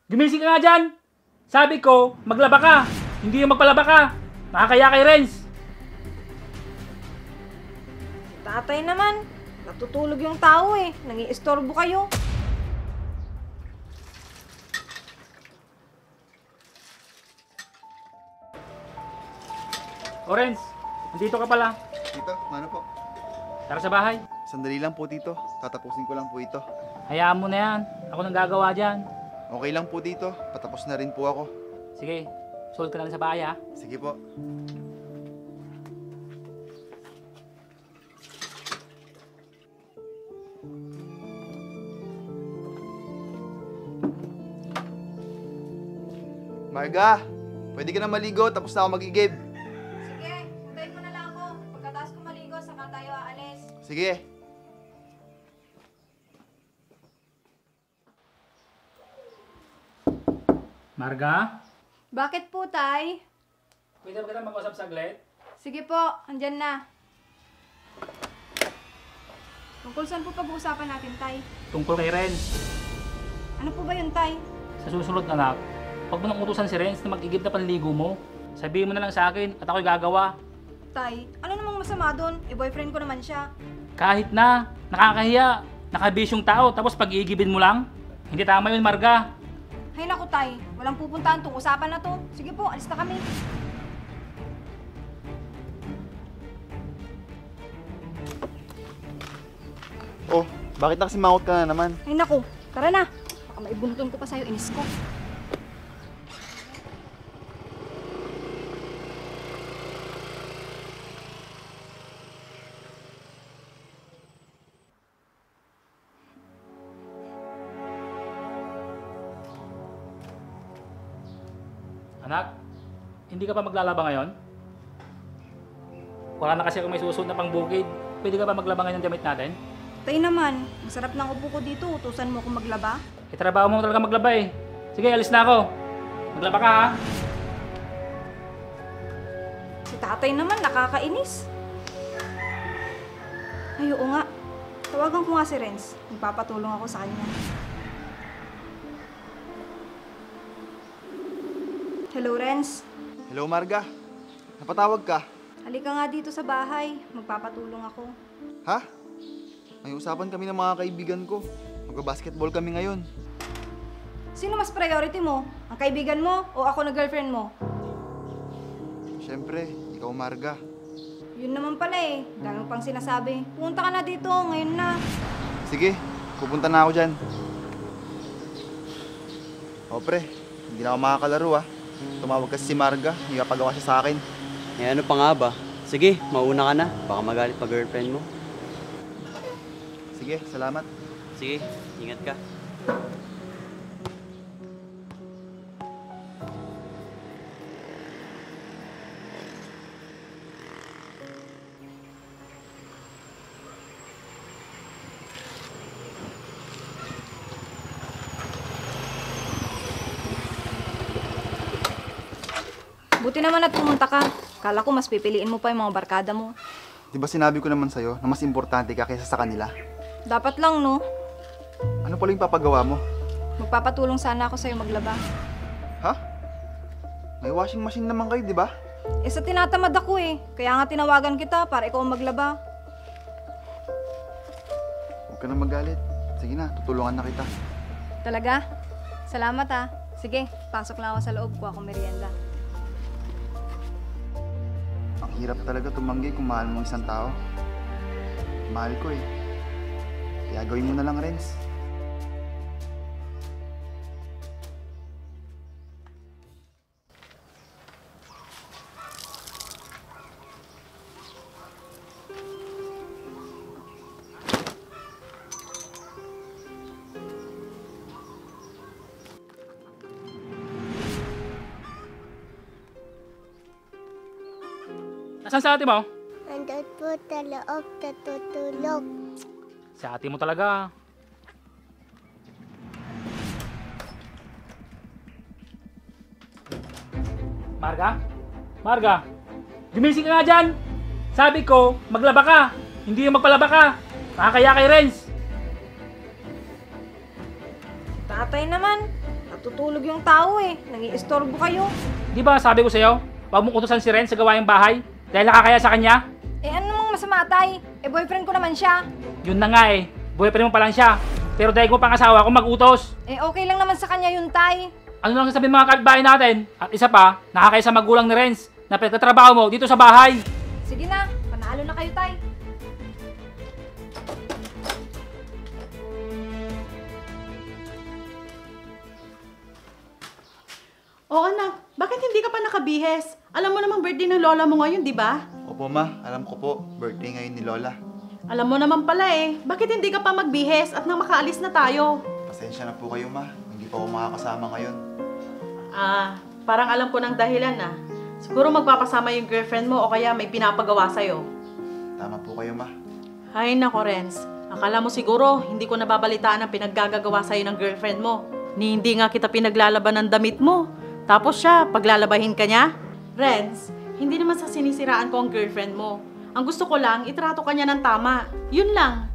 Gumising ka nga dyan! Sabi ko, maglaba ka! Hindi yung magpalaba ka! Nakakaya kay Renz! Tatay naman, natutulog yung tao eh. Nangiistorbo kayo. O Renz, nandito ka pala. Tito, ano po? Tara sa bahay. Sandali lang po, Tito. Tatapusin ko lang po ito. Hayaan mo na yan. Ako nang gagawa dyan. Okay lang po, Tito. Patapos na rin po ako. Sige, sold ka na lang sa bahay ha. Sige po. Marga, pwede ka na maligo tapos na ako magigib. Sige, hintayin mo na lang ako. Pagkatapos ko maligo, saka tayo aalis. Sige. Marga? Bakit po, tay? Pwede ba kita mag-usap saglit? Sige po, andyan na. Tungkol saan po pag-uusapan natin, tay? Tungkol kay Renz. Ano po ba yun, tay? Sa susunod anak, pag mo nang utusan si Renz na mag-igib na panligo mo, sabihin mo na lang sa akin at ako'y gagawa. Tay, ano namang masama doon? Boyfriend ko naman siya. Kahit na, nakakahiya, nakabisyong tao tapos pag-iigibin mo lang. Hindi tama yun, Marga. Hay naku, tay. Walang pupuntahan tong usapan na to. Sige po, alis na kami. Oh, bakit nakasimangot ka na naman? Hay naku, tara na. Baka maibuntun ko pa sa'yo, inis ko. Anak, hindi ka pa maglalaba ngayon? Wala na kasi kung may susunod na pangbukid. Pwede ka pa maglaba ngayon ng damit natin? Tay naman, masarap ng upo ko dito. Utusan mo akong maglaba. Trabaho mo talaga maglaba eh. Sige, alis na ako. Maglaba ka ha. Si tatay naman, nakakainis. Ay, oo nga. Tawagan ko nga si Renz. Magpapatulong ako sa kanya. Hello, Renz. Hello, Marga. Napatawag ka? Halika nga dito sa bahay. Magpapatulong ako. Ha? May usapan kami ng mga kaibigan ko. Magbabasketball kami ngayon. Sino mas priority mo? Ang kaibigan mo o ako na girlfriend mo? Siyempre, ikaw, Marga. Yun naman pala eh. Dami mo pang sinasabi. Pumunta ka na dito, ngayon na. Sige, pupunta na ako dyan. O pre, hindi na ako makakalaro ah. Tumawag kasi si Marga, may kapagawa siya sa akin. Eh ano pa nga ba? Sige, mauna ka na. Baka magalit pa girlfriend mo. Sige, salamat. Sige, ingat ka. Buti naman at pumunta ka. Kala ko mas pipiliin mo pa yung mga barkada mo. Di ba sinabi ko naman sa'yo na mas importante ka kaysa sa kanila? Dapat lang, no? Ano pala yung papagawa mo? Magpapatulong sana ako sa'yo maglaba. Ha? May washing machine naman kayo, di ba? Eh sa tinatamad ako eh. Kaya nga tinawagan kita para ikaw ang maglaba. Huwag ka na magalit. Sige na, tutulungan na kita. Talaga? Salamat ah. Sige, pasok lang ako sa loob. Kuha akong merienda. Ang hirap talaga tumanggi kung mahal mo isang tao. Mahal ko eh. Kaya gawin mo na lang, Renz. Nasaan sa ate mo? Nandun po sa loob, natutulog. Sa ate mo talaga. Marga? Marga? Gumising ka nga dyan! Sabi ko, maglaba ka! Hindi yung magpalaba ka! Nakakaya kay Renz! Tatay naman, Natutulog yung tao eh. Nang-iistorbo kayo. Di ba sabi ko sa'yo, huwag mong utusan si Renz sa gawaing bahay dahil nakakaya sa kanya? Eh ano namang masama, tay? Eh boyfriend ko naman siya. Yun na nga eh, boyfriend mo pa lang siya. Pero dahil ko pang asawa kung mag-utos. Eh okay lang naman sa kanya yun, tay. Ano lang sasabihin mga kapitbahay natin? At isa pa, nakakaya sa magulang ni Renz na pinagtatrabaho mo dito sa bahay. Sige na, panalo na kayo, tay. Oo anak, bakit hindi ka pa nakabihes? Alam mo namang birthday ng lola mo ngayon, di ba? Opo ma, alam ko po, birthday ngayon ni Lola. Alam mo naman pala eh, bakit hindi ka pa magbihes at nang makaalis na tayo? Pasensya na po kayo ma, hindi pa ako makakasama ngayon. Parang alam ko ng dahilan na. Siguro magpapasama yung girlfriend mo o kaya may pinapagawa sa'yo. Tama po kayo ma. Ay nako, Renz. Akala mo siguro hindi ko nababalitaan ang pinaggagawa sa'yo ng girlfriend mo. Ni hindi nga kita pinaglalaban ng damit mo. Tapos siya, paglalabahin ka niya? Renz, hindi naman sa sinisiraan ko ang girlfriend mo. Ang gusto ko lang, itrato ka niya ng tama. Yun lang.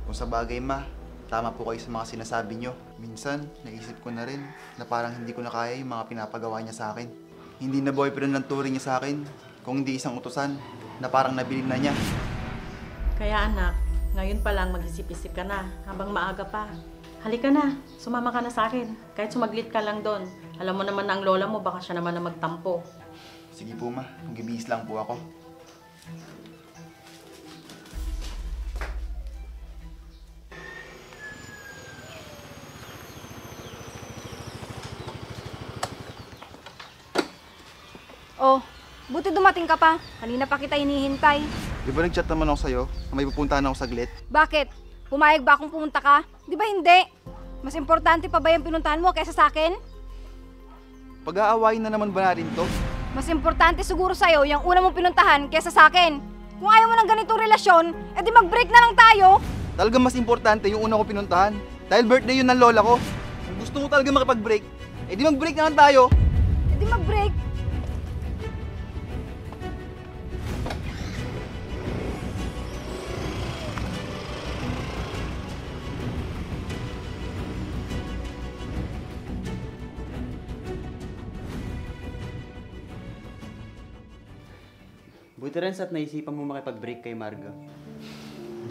Kung sa bagay ma, tama po kayo sa mga sinasabi nyo. Minsan, naisip ko na rin na parang hindi ko na kaya yung mga pinapagawa niya sa akin. Hindi na boyfriend ng turing niya sa akin, kung hindi isang utusan na parang nabilin na niya. Kaya anak, ngayon pa lang mag-isip-isip ka na habang maaga pa. Halika na, sumama ka na sa akin. Kahit sumaglit ka lang doon. Alam mo naman na ang lola mo, baka siya naman na magtampo. Sige po ma, mag-ibihis lang po ako. Oh, buti dumating ka pa. Kanina pa kita hinihintay. Di ba nag-chat naman ako sa'yo na may pupuntahan ako saglit? Bakit? Pumayag ba akong pumunta ka? Di ba hindi? Mas importante pa ba yung pinuntahan mo kaysa sa akin? Pag-aawayin na naman ba natin to? Mas importante siguro sa'yo yung una mong pinuntahan kaysa sa akin. Kung ayaw mo ng ganitong relasyon, edi mag-break na lang tayo. Talagang mas importante yung una ko pinuntahan. Dahil birthday yun ng lola ko. Kung gusto mo talaga makipag-break, edi mag-break na lang tayo. Edi mag-break. Buti rin at naisipan mo makipag-break kay Marga.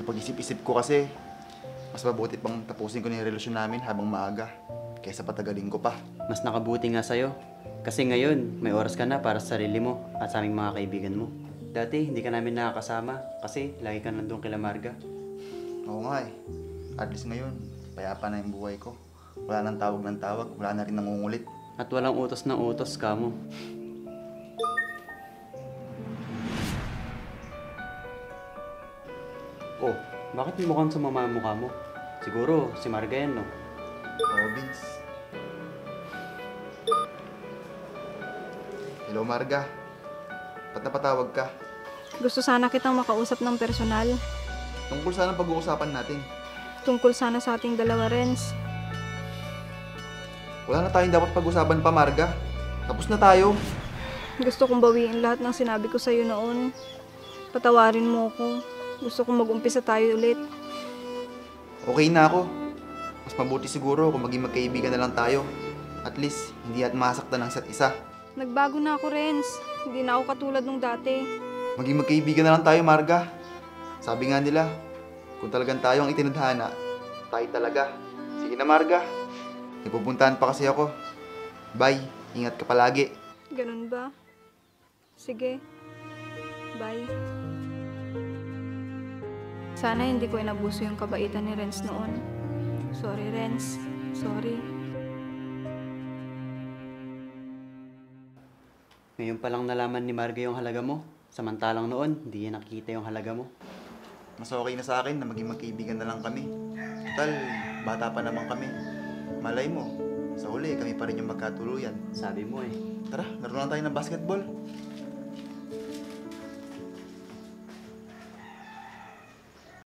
Pag-isip-isip ko kasi, mas mabuti pang tapusin ko na yung relasyon namin habang maaga, kaysa patagalin ko pa. Mas nakabuti nga sa'yo. Kasi ngayon, may oras ka na para sa sarili mo at sa aming mga kaibigan mo. Dati, hindi ka namin nakakasama kasi lagi ka nandun kila Marga. Oo nga eh. At least ngayon, payapa na yung buhay ko. Wala nang tawag ng tawag, wala na rin nangungulit. At walang utos ng utos ka mo. Oh, bakit mukhang sumama ang mukha mo? Siguro, si Marga yan, no? Oo, Vince. Hello, Marga. Ba't napatawag ka? Gusto sana kitang makausap ng personal. Tungkol saan ang pag-uusapan natin? Tungkol sana sa ating dalawa, Renz. Wala na tayong dapat pag-usapan pa, Marga. Tapos na tayo. Gusto kong bawiin lahat ng sinabi ko sa'yo noon. Patawarin mo ako. Gusto kong mag-umpisa tayo ulit. Okay na ako. Mas mabuti siguro kung maging magkaibigan na lang tayo. At least, hindi at masaktan ng isa't isa. Nagbago na ako, Renz. Hindi na ako katulad nung dati. Maging magkaibigan na lang tayo, Marga. Sabi nga nila, kung talagang tayo ang itinadhana, tayo talaga. Sige na, Marga. May pupuntahan pa kasi ako. Bye. Ingat ka palagi. Ganun ba? Sige. Bye. Sana hindi ko inabuso yung kabaitan ni Renz noon. Sorry, Renz. Sorry. Ngayon pa lang nalaman ni Marga yung halaga mo. Samantalang noon, hindi niya nakikita yung halaga mo. Mas okay na sa akin na maging magkaibigan na lang kami. Total, bata pa naman kami. Malay mo, sa huli kami pa rin yung magkatuluyan. Sabi mo eh. Tara, laro lang tayo ng basketball.